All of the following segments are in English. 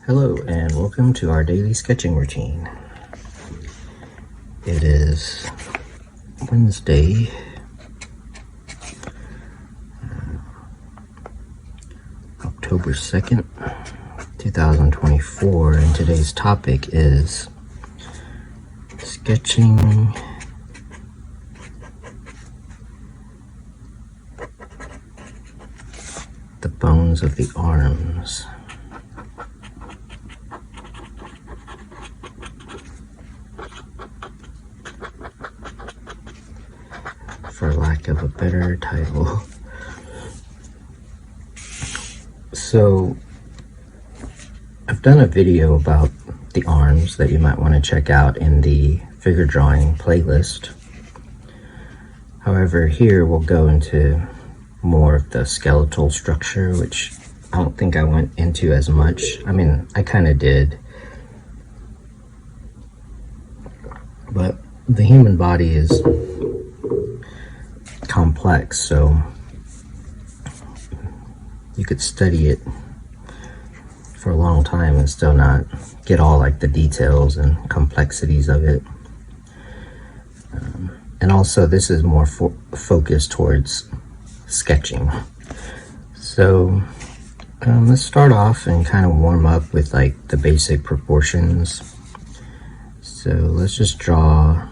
Hello and welcome to our daily sketching routine. It is Wednesday, October 2nd, 2024, and today's topic is sketching the bones of the arms. For lack of a better title. So I've done a video about the arms that you might want to check out in the figure drawing playlist. However, here we'll go into more of the skeletal structure, which I don't think I went into as much. I mean, I kind of did, but the human body is complex, so you could study it for a long time and still not get all like the details and complexities of it. And also this is more focused towards sketching. So let's start off and kind of warm up with like the basic proportions. So let's just draw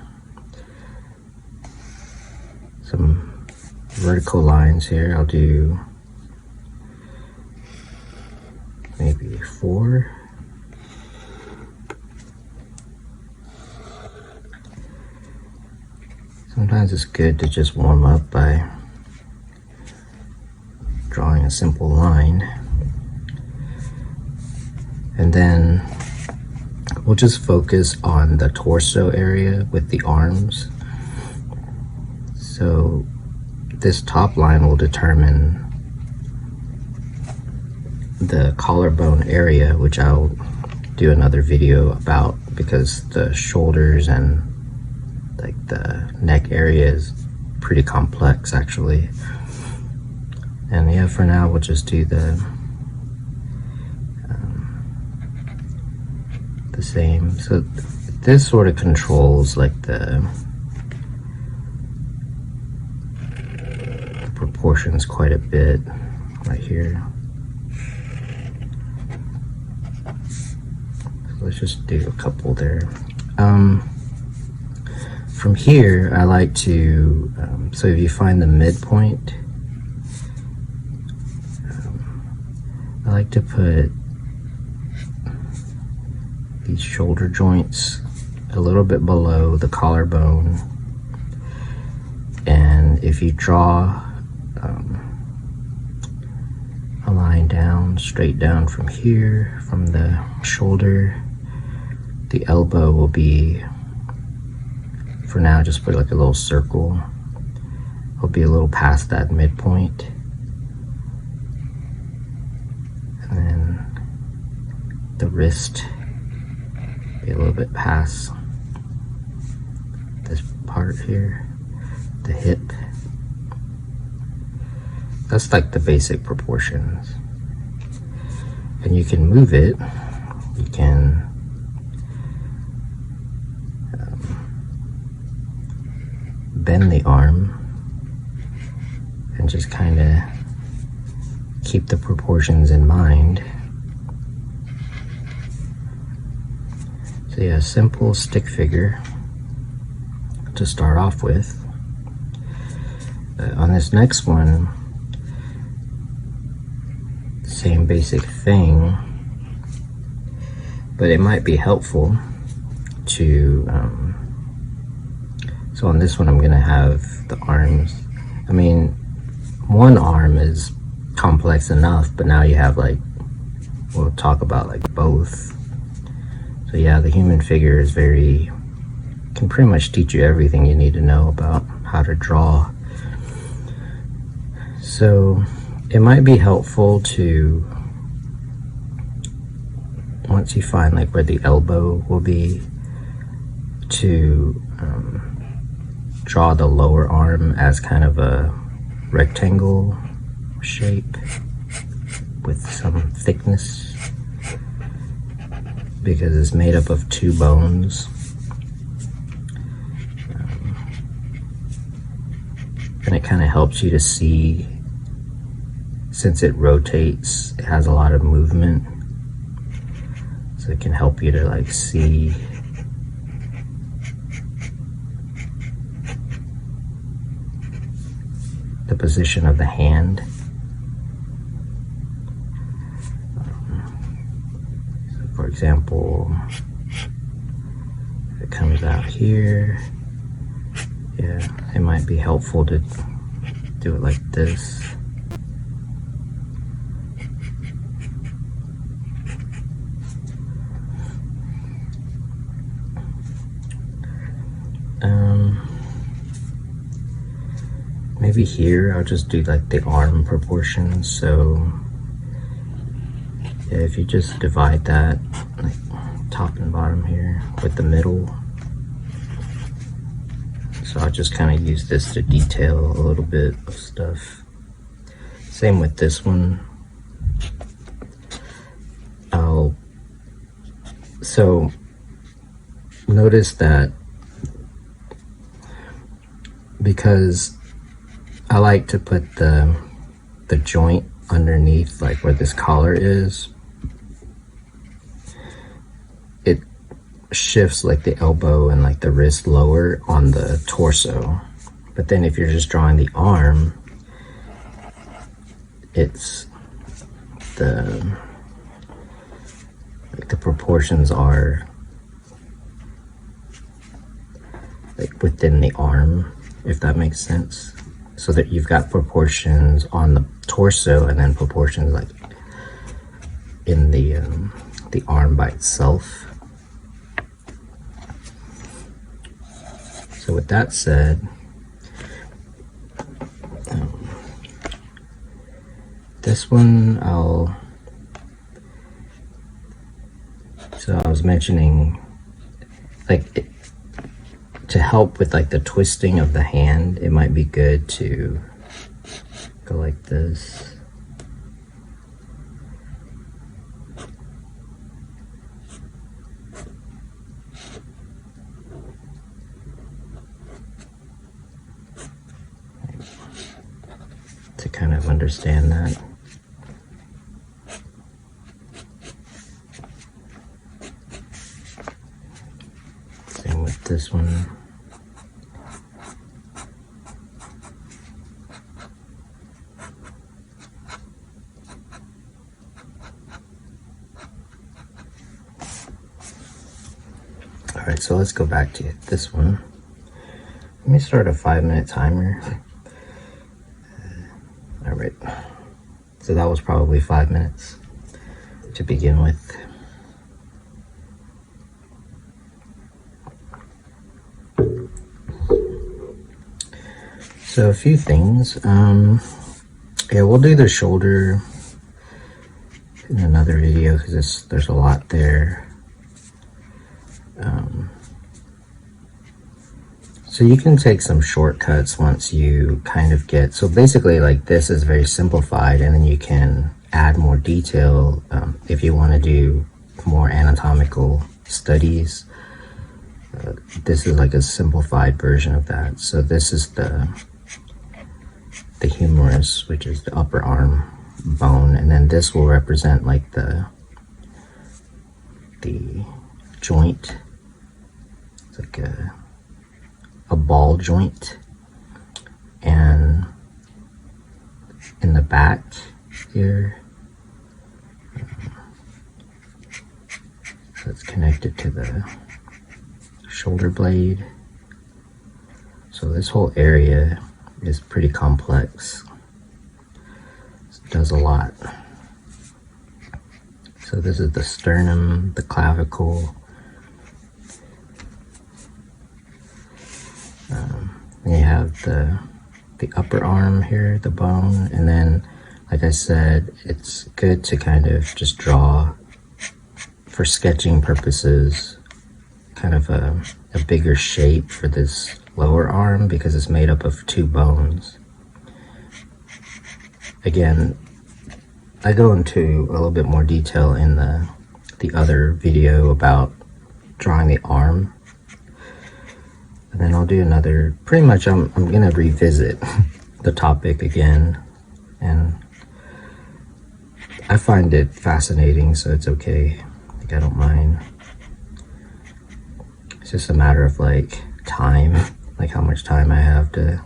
some vertical lines here. I'll do maybe 4. Sometimes it's good to just warm up by drawing a simple line, and then we'll just focus on the torso area with the arms. So this top line will determine the collarbone area, which I'll do another video about, because the shoulders and like the neck area is pretty complex actually. And yeah, for now we'll just do the same. So this sort of controls like the proportions quite a bit right here. So let's just do a couple there. From here I like to so if you find the midpoint, I like to put these shoulder joints a little bit below the collarbone, and if you draw a line down, straight down from here, from the shoulder, the elbow will be, for now just put like a little circle, it'll be a little past that midpoint, and then the wrist be a little bit past this part here, the hip. That's like the basic proportions, and you can move it. You can bend the arm and just kind of keep the proportions in mind. So yeah, simple stick figure to start off with. On this next one, same basic thing, but it might be helpful to so on this one I'm gonna have the arms. I mean, one arm is complex enough, but now you have like, we'll talk about like both. So yeah, the human figure is can pretty much teach you everything you need to know about how to draw. So it might be helpful to, once you find like where the elbow will be, to draw the lower arm as kind of a rectangle shape with some thickness. because it's made up of two bones. And it kind of helps you to see, since it rotates, it has a lot of movement, so it can help you to like see the position of the hand. So for example, if it comes out here, yeah, it might be helpful to do it like this. Maybe here I'll just do like the arm proportions. So yeah, if you just divide that like top and bottom here with the middle. So I'll just kind of use this to detail a little bit of stuff. Same with this one. So notice that because I like to put the joint underneath, like where this collar is, it shifts like the elbow and like the wrist lower on the torso. But then if you're just drawing the arm, it's the proportions are like within the arm, if that makes sense. So that you've got proportions on the torso and then proportions like in the arm by itself. So with that said, this one so I was mentioning like to help with like the twisting of the hand, it might be good to go like this. To kind of understand that. Same with this one. All right, so let's go back to this one. Let me start a 5-minute timer. All right, so that was probably 5 minutes to begin with. So a few things. Yeah, we'll do the shoulder in another video because there's a lot there. So you can take some shortcuts once you kind of get, so basically like this is very simplified, and then you can add more detail if you want to do more anatomical studies. This is like a simplified version of that. So this is the humerus, which is the upper arm bone, and then this will represent like the joint. It's like a ball joint, and in the back here, so it's connected to the shoulder blade. So this whole area is pretty complex. It does a lot. So this is the sternum, the clavicle. You have the upper arm here, the bone, and then, like I said, it's good to kind of just draw, for sketching purposes, kind of a bigger shape for this lower arm because it's made up of two bones. Again, I go into a little bit more detail in the the other video about drawing the arm. And then I'll do another, pretty much I'm gonna revisit the topic again, and I find it fascinating, so it's okay. Like, I don't mind. It's just a matter of like time, like how much time I have to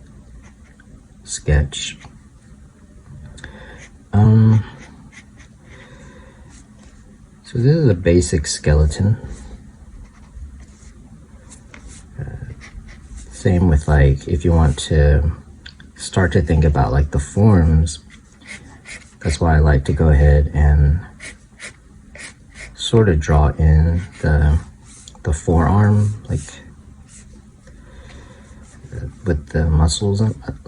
sketch. So this is a basic skeleton. Same with like, if you want to start to think about like the forms, that's why I like to go ahead and sort of draw in the forearm, like with the muscles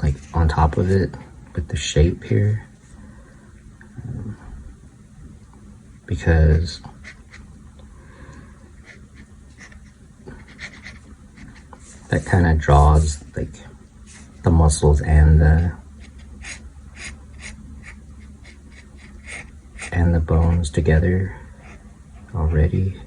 like on top of it, with the shape here, because that kind of draws like the muscles and the bones together already.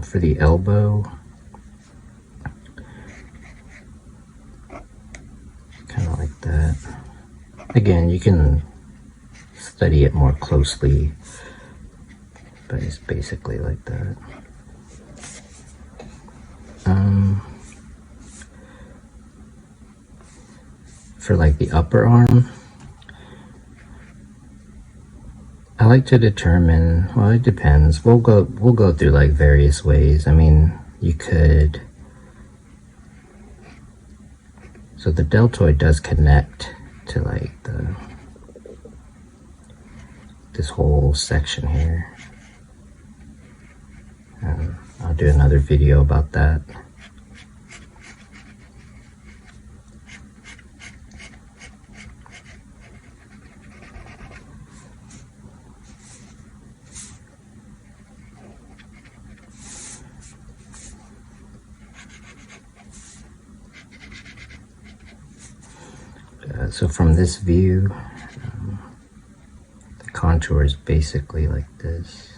For the elbow, kind of like that. Again, you can study it more closely, but it's basically like that. For like the upper arm, I like to determine, well, it depends. We'll go through like various ways. I mean, you could, so the deltoid does connect to like this whole section here. I'll do another video about that. So from this view, the contour is basically like this.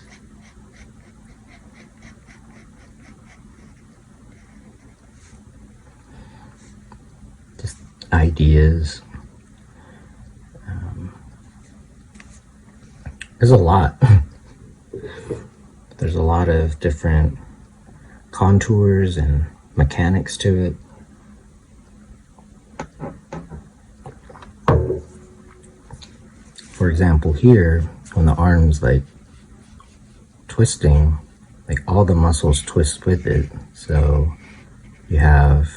Just ideas. There's a lot. There's a lot of different contours and mechanics to it. For example, here, when the arm's like twisting, like all the muscles twist with it. So you have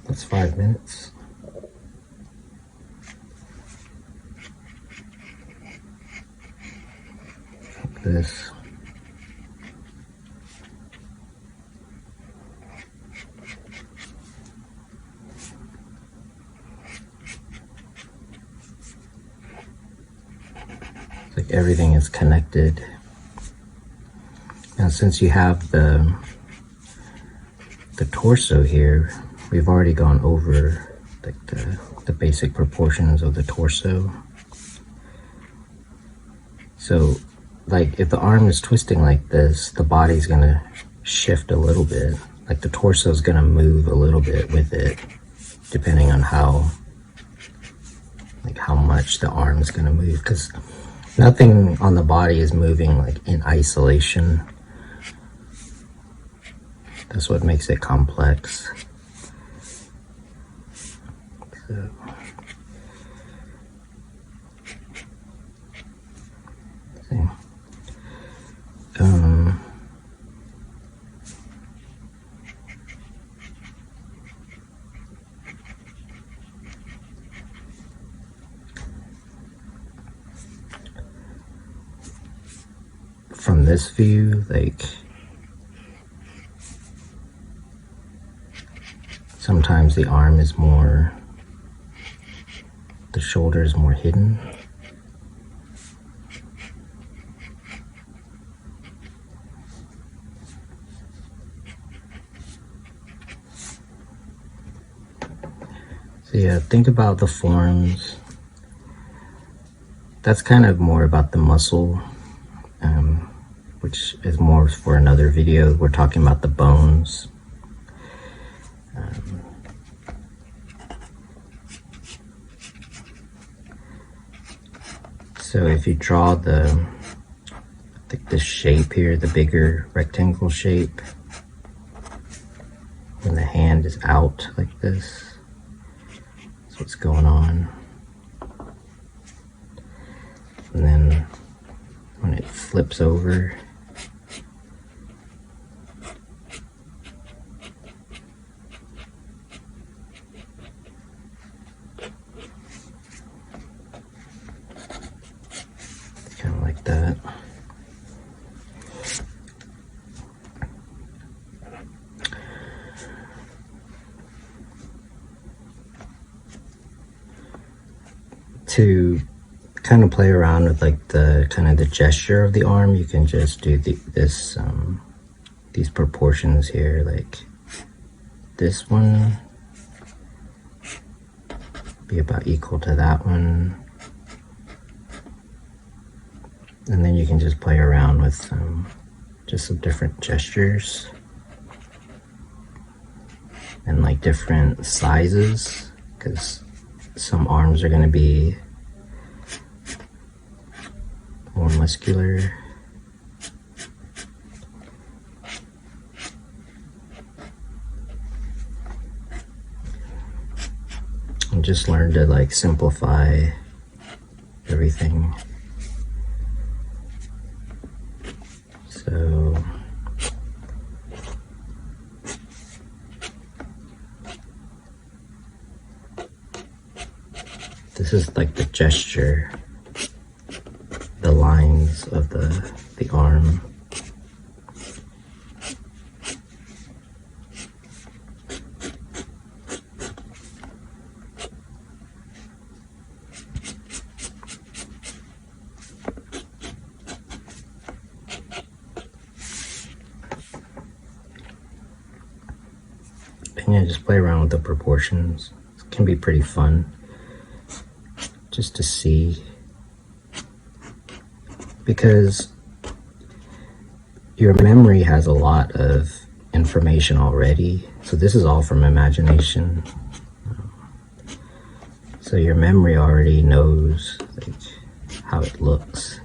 that's 5 minutes. Like this. Like everything is connected. Now, since you have the torso here, we've already gone over like the basic proportions of the torso. So, like if the arm is twisting like this, the body's gonna shift a little bit. Like the torso is gonna move a little bit with it, depending on how much the arm is gonna move, because nothing on the body is moving like in isolation. That's what makes it complex. So, from this view, like sometimes the arm is more, the shoulder is more hidden. So yeah, think about the forms. That's kind of more about the muscle, which is more for another video. We're talking about the bones. So if you draw the shape here, the bigger rectangle shape, when the hand is out like this, that's what's going on. And then when it flips over, kind of like that. To kind of play around with like the kind of the gesture of the arm, you can just do these proportions here, like this one be about equal to that one, and then you can just play around with just some different gestures and like different sizes, because some arms are going to be more muscular. And just learn to like simplify everything. So this is like the gesture, the lines of the arm. And yeah, just play around with the proportions. It can be pretty fun just to see, because your memory has a lot of information already. So this is all from imagination. So your memory already knows like how it looks.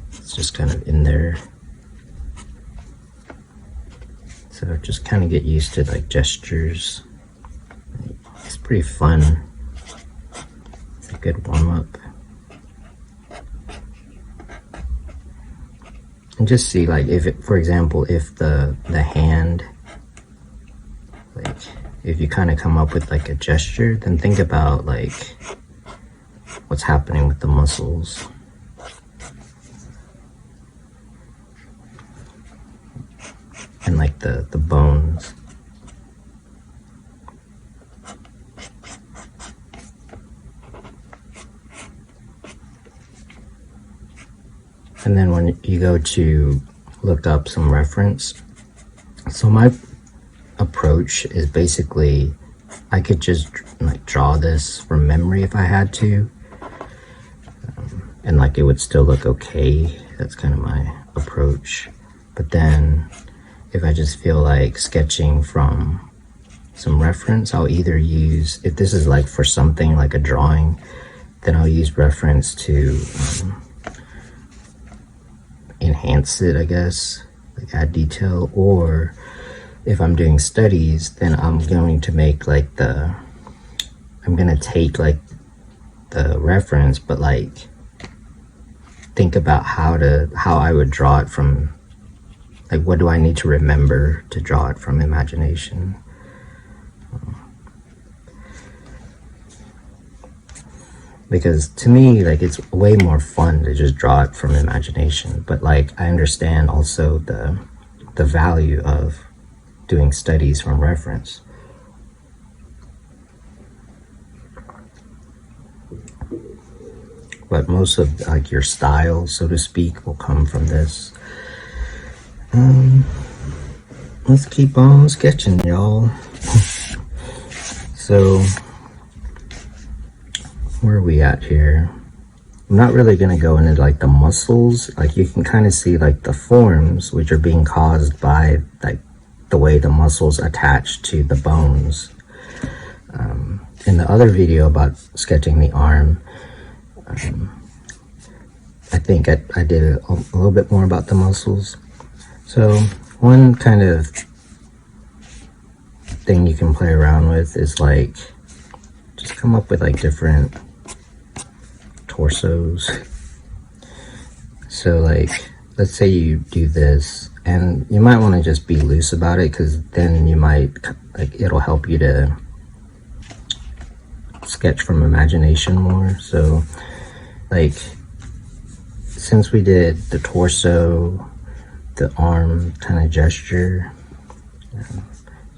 It's just kind of in there. So just kind of get used to like gestures. It's pretty fun. It's a good warm-up. And just see like if it, for example, if the hand, like if you kind of come up with like a gesture, then think about like what's happening with the muscles. And like the bones. And then when you go to look up some reference, so my approach is basically, I could just like draw this from memory if I had to, and like it would still look okay. That's kind of my approach. But then if I just feel like sketching from some reference, I'll either use, if this is like for something like a drawing, then I'll use reference to enhance it, I guess, like add detail. Or if I'm doing studies, then I'm going to make like I'm gonna take like the reference, but like think about how I would draw it from, like what do I need to remember to draw it from imagination. Because to me, like it's way more fun to just draw it from imagination, but like I understand also the value of doing studies from reference. But most of like your style, so to speak, will come from this. Let's keep on sketching, y'all. So where are we at here? I'm not really going to go into like the muscles. Like you can kind of see like the forms which are being caused by like the way the muscles attach to the bones. In the other video about sketching the arm, I think I did a little bit more about the muscles. So one kind of thing you can play around with is like just come up with like different torsos. So like let's say you do this, and you might want to just be loose about it, because then you might like it'll help you to sketch from imagination more. So like since we did the torso, the arm kind of gesture,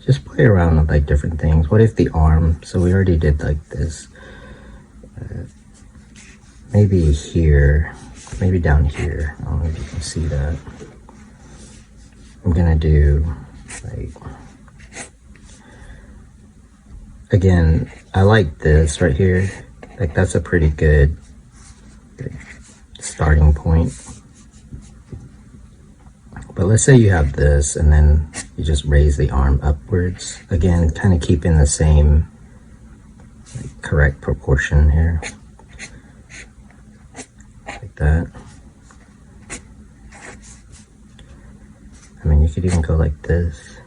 just play around with like different things. What if the arm, so we already did like this, maybe here, maybe down here, I don't know if you can see that. I'm gonna do like, again, I like this right here, like that's a pretty good starting point. But let's say you have this and then you just raise the arm upwards, again kind of keeping the same like, correct proportion here, like that. I mean, you could even go like this,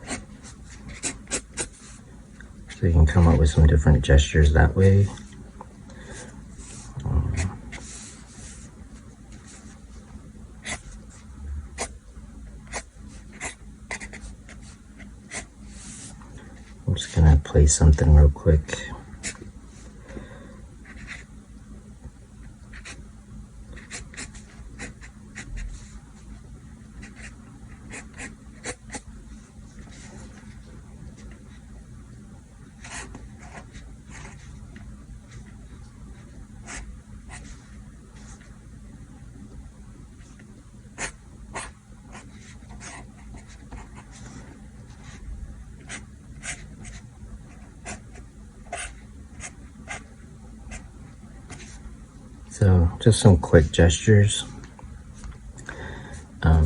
so you can come up with some different gestures that way. I'm just gonna play something real quick. So just some quick gestures.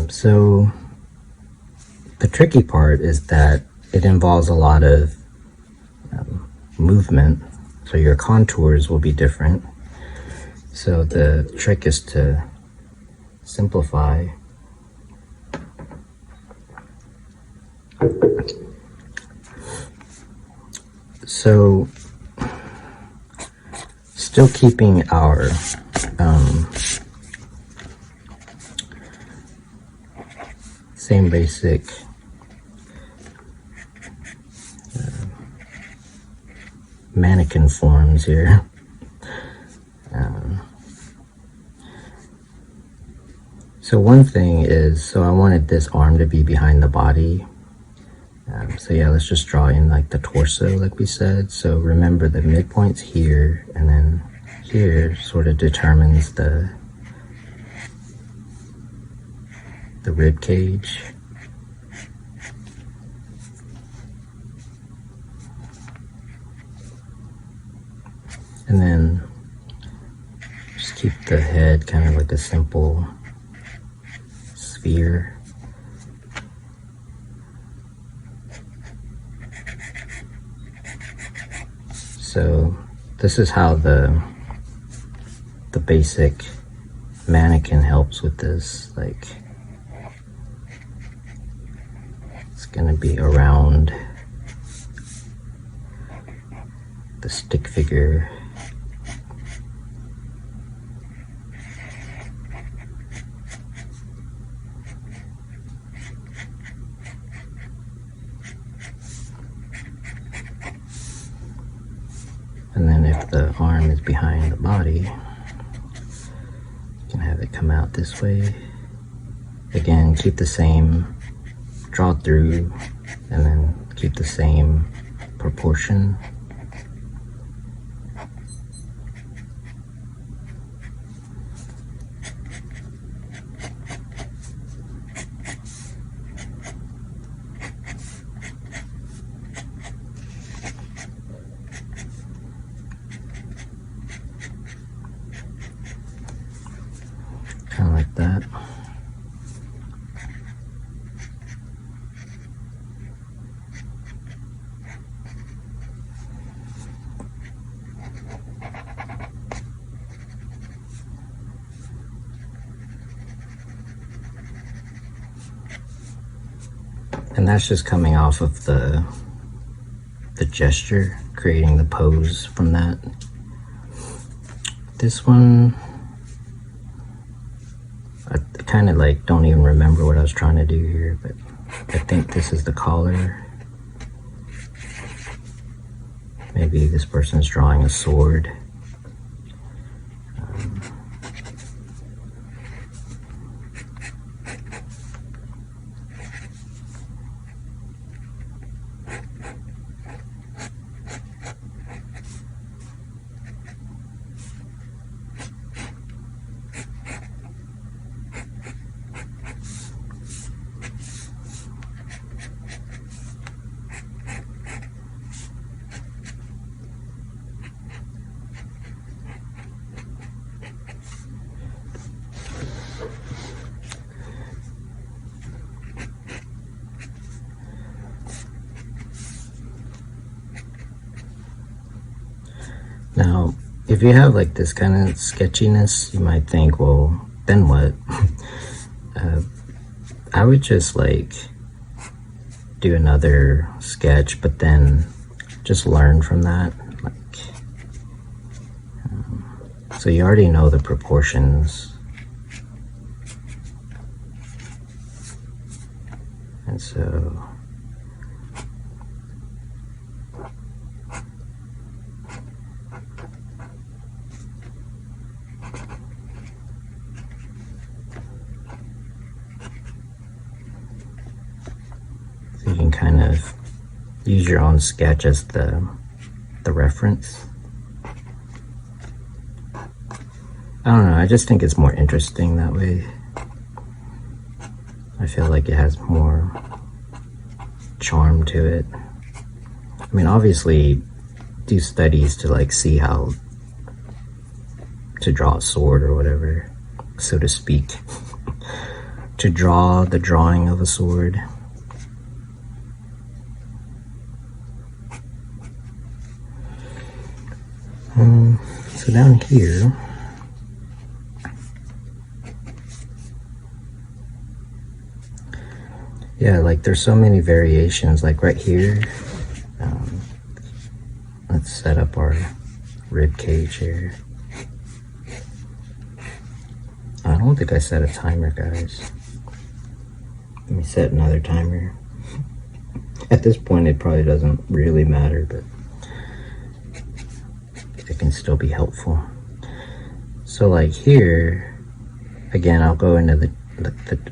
So the tricky part is that it involves a lot of movement, so your contours will be different. So the trick is to simplify. So still keeping our same basic mannequin forms here. So one thing is, so I wanted this arm to be behind the body. So yeah, let's just draw in like the torso like we said. So remember the midpoint's here, and then here sort of determines the rib cage. And then just keep the head kind of like a simple sphere. So this is how the basic mannequin helps with this. Like it's gonna be around the stick figure. And then if the arm is behind the body, you can have it come out this way. Again, keep the same draw through, and then keep the same proportion. kind of like that. And that's just coming off of the gesture, creating the pose from that. This one, I kind of like don't even remember what I was trying to do here, but I think this is the collar. Maybe this person's drawing a sword. Now, if you have like this kind of sketchiness, you might think, well, then what? I would just like do another sketch, but then just learn from that. Like, so you already know the proportions, and so you can kind of use your own sketch as the reference. I don't know, I just think it's more interesting that way. I feel like it has more charm to it. I mean, obviously do studies to like see how to draw a sword or whatever, so to speak. To draw the drawing of a sword. So down here, yeah, like there's so many variations. Like right here, let's set up our rib cage here. I don't think I set a timer, guys. Let me set another timer. At this point, it probably doesn't really matter, but it can still be helpful. So like here, again, I'll go into the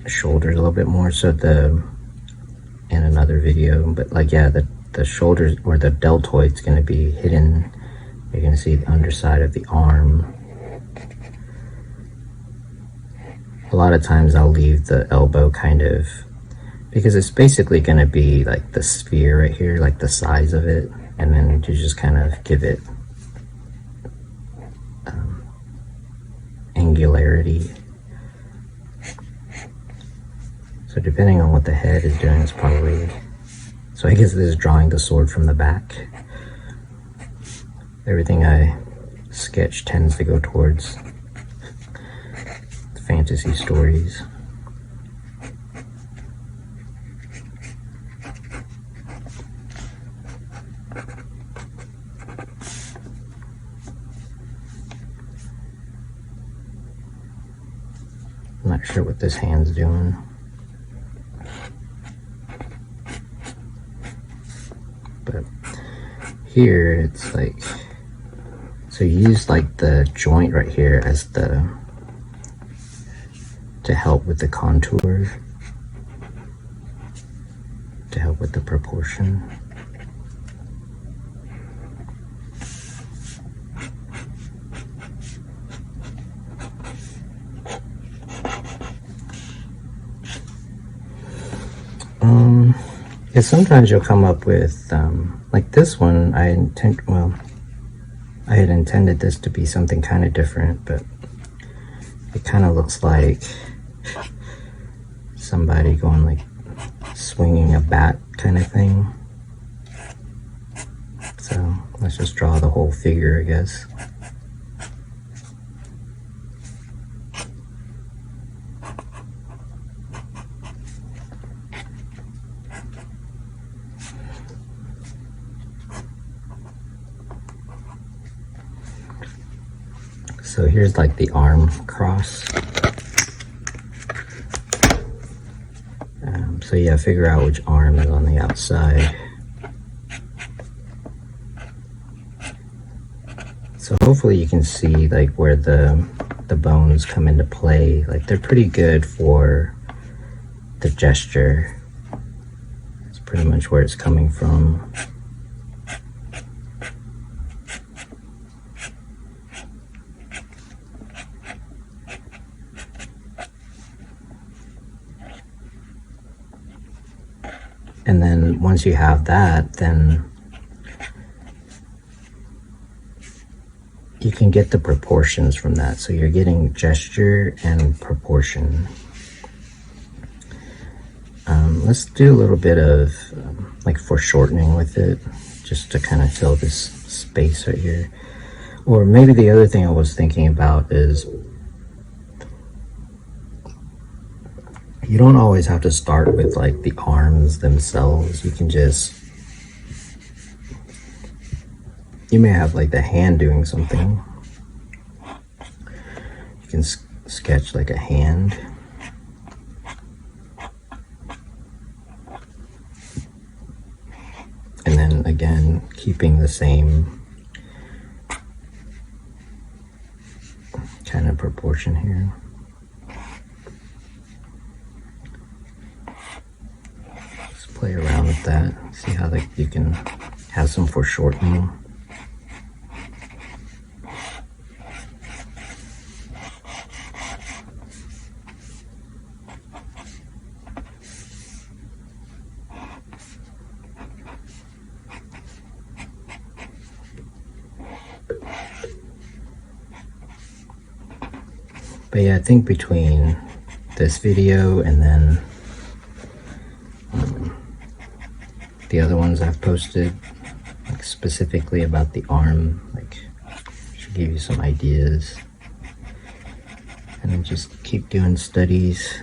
shoulders a little bit more, so in another video, but like, yeah, the shoulders or the deltoid's going to be hidden. You're going to see the underside of the arm. A lot of times I'll leave the elbow kind of, because it's basically going to be like the sphere right here, like the size of it, and then you just kind of give it angularity. So depending on what the head is doing, it's probably, so I guess this is drawing the sword from the back. Everything I sketch tends to go towards fantasy stories. I'm not sure what this hand's doing. But here it's like, so you use like the joint right here as to help with the contour, to help with the proportion. Yeah, sometimes you'll come up with, like this one, I had intended this to be something kind of different, but it kind of looks like somebody going like swinging a bat kind of thing. So let's just draw the whole figure, I guess. So here's like the arm cross. So yeah, figure out which arm is on the outside. So hopefully you can see like where the bones come into play. Like they're pretty good for the gesture. It's pretty much where it's coming from. And then once you have that, then you can get the proportions from that. So you're getting gesture and proportion. Let's do a little bit of like foreshortening with it, just to kind of fill this space right here. Or maybe the other thing I was thinking about is you don't always have to start with like the arms themselves. You can just, you may have like the hand doing something. You can sketch like a hand. And then again, keeping the same kind of proportion here. Just play around with that. See how like you can have some foreshortening. But yeah, I think between this video and then the other ones I've posted, like specifically about the arm, like should give you some ideas. And then just keep doing studies.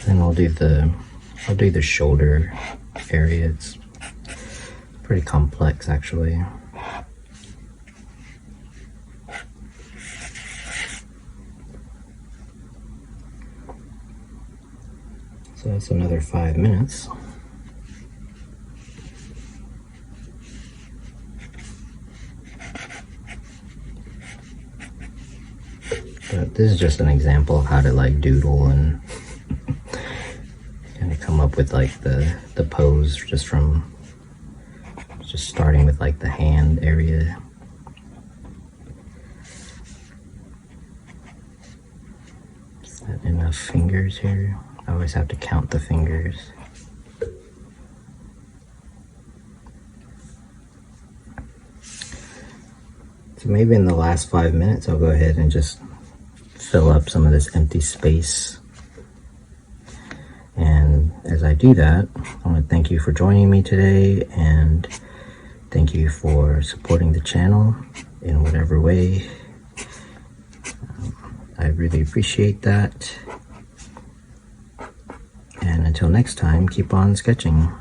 Then I'll do the shoulder area. It's pretty complex actually. So that's another 5 minutes. But this is just an example of how to like doodle and kind of come up with like the pose just starting with like the hand area. Is that enough fingers here? I always have to count the fingers. So maybe in the last 5 minutes I'll go ahead and just fill up some of this empty space. And as I do that, I want to thank you for joining me today, and thank you for supporting the channel in whatever way. I really appreciate that. And until next time, keep on sketching.